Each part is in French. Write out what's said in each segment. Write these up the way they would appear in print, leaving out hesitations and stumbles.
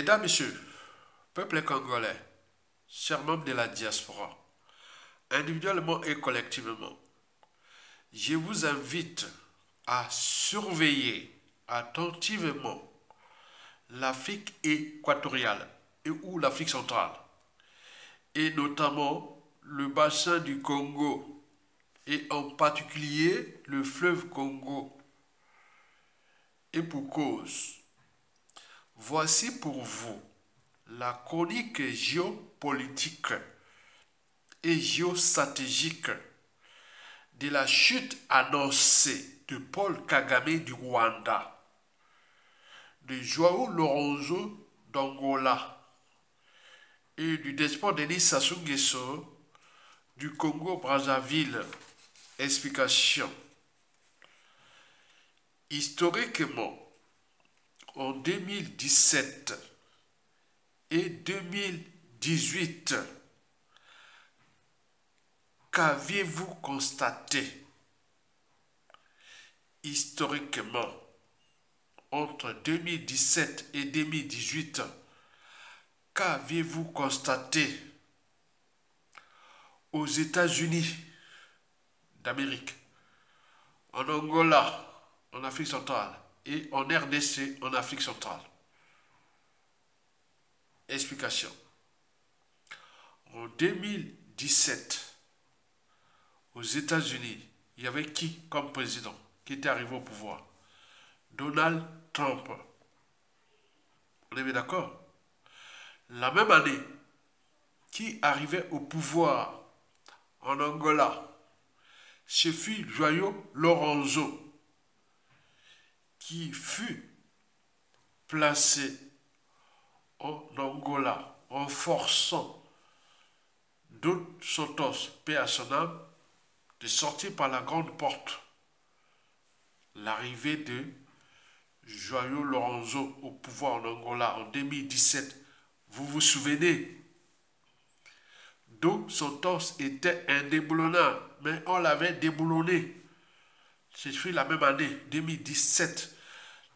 Mesdames, Messieurs, peuple congolais, chers membres de la diaspora, individuellement et collectivement, je vous invite à surveiller attentivement l'Afrique équatoriale et ou l'Afrique centrale, et notamment le bassin du Congo, et en particulier le fleuve Congo. Et pour cause, voici pour vous la chronique géopolitique et géostratégique de la chute annoncée de Paul Kagame du Rwanda, de Joao Lorenzo d'Angola et du despote Denis Sassou Nguesso du Congo-Brazzaville. Explication. Historiquement, en 2017 et 2018, qu'aviez-vous constaté? Historiquement, entre 2017 et 2018, qu'aviez-vous constaté aux États-Unis d'Amérique, en Angola, en Afrique centrale, et en RDC, en Afrique centrale? Explication. En 2017, aux États-Unis, il y avait qui comme président qui était arrivé au pouvoir? Donald Trump. On est bien d'accord? La même année, qui arrivait au pouvoir en Angola? Ce fut Joao Lorenzo, qui fut placé en Angola en forçant Dos Santos, paix à son âme, de sortir par la grande porte. L'arrivée de Joao Lorenzo au pouvoir en Angola en 2017, vous vous souvenez? Dos Santos était indéboulonnable, mais on l'avait déboulonné. C'est la même année, 2017,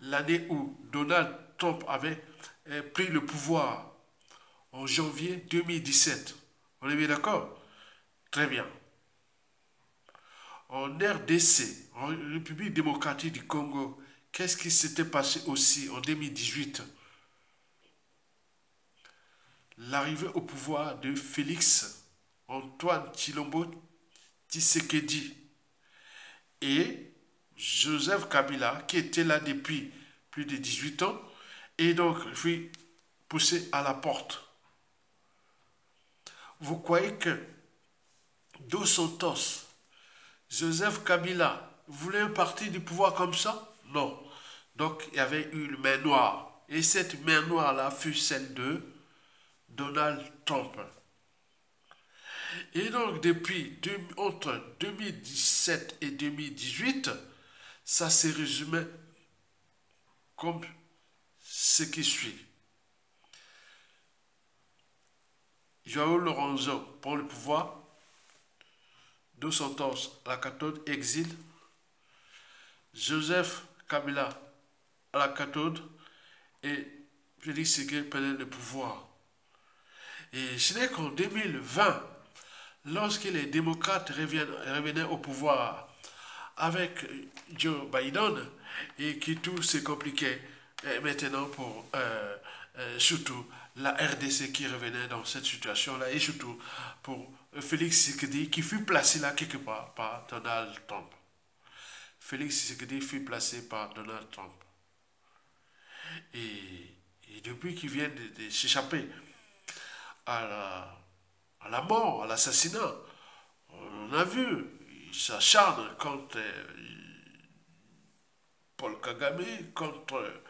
l'année où Donald Trump avait pris le pouvoir en janvier 2017. On est bien d'accord? Très bien. En RDC, en République démocratique du Congo, qu'est-ce qui s'était passé aussi en 2018? L'arrivée au pouvoir de Félix Antoine Tshilombo Tshisekedi et Joseph Kabila, qui était là depuis plus de 18 ans, et donc fut poussé à la porte. Vous croyez que Dos Santos, Joseph Kabila voulait un parti du pouvoir comme ça? Non. Donc il y avait eu une main noire. Et cette main noire-là fut celle de Donald Trump. Et donc entre 2017 et 2018, ça s'est résumé comme ce qui suit. Joao Lorenzo prend le pouvoir, Dos Santos à la cathode, exil, Joseph Kabila à la cathode et Félix Tshisekedi prenait le pouvoir. Et ce n'est qu'en 2020, lorsque les démocrates revenaient au pouvoir avec Joe Biden et que tout s'est compliqué maintenant pour surtout la RDC qui revenait dans cette situation-là et surtout pour Félix Tshisekedi qui fut placé là quelque part par Donald Trump. Félix Tshisekedi fut placé par Donald Trump. Et depuis qu'il vient de s'échapper à la mort, à l'assassinat, on a vu, il s'acharne contre Paul Kagame, contre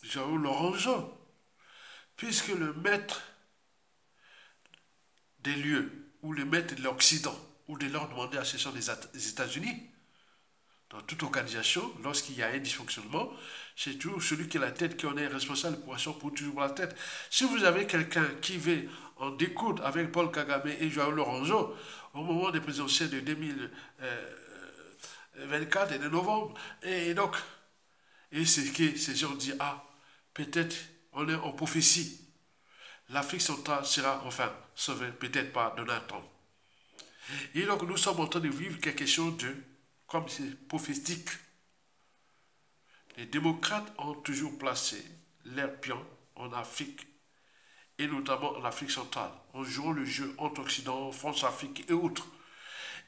Joao Lorenzo, puisque le maître des lieux, ou le maître de l'Occident, ou de leur demander la cession des États-Unis, dans toute organisation, lorsqu'il y a un dysfonctionnement, c'est toujours celui qui a la tête qui en est responsable pour toujours la tête. Si vous avez quelqu'un qui veut en découdre avec Paul Kagame et Joao Lorenzo, au moment des présidentielles de 2024 et de novembre, et donc, Et c'est que ces gens disent, ah, peut-être on est en prophétie. L'Afrique centrale sera enfin sauvée, peut-être par Donald Trump. Et donc nous sommes en train de vivre quelque chose de, comme c'est prophétique. Les démocrates ont toujours placé leurs pions en Afrique, et notamment en Afrique centrale, en jouant le jeu entre Occident, France, Afrique et autres.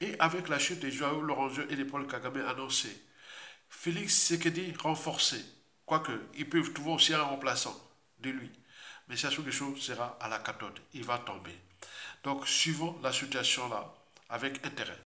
Et avec la chute des Joao Lorenzo et des Paul Kagame annoncé, Félix Sekedi renforcé, quoique ils peuvent trouver aussi un remplaçant de lui. Mais sa solution sera à la cathode, il va tomber. Donc suivons la situation là avec intérêt.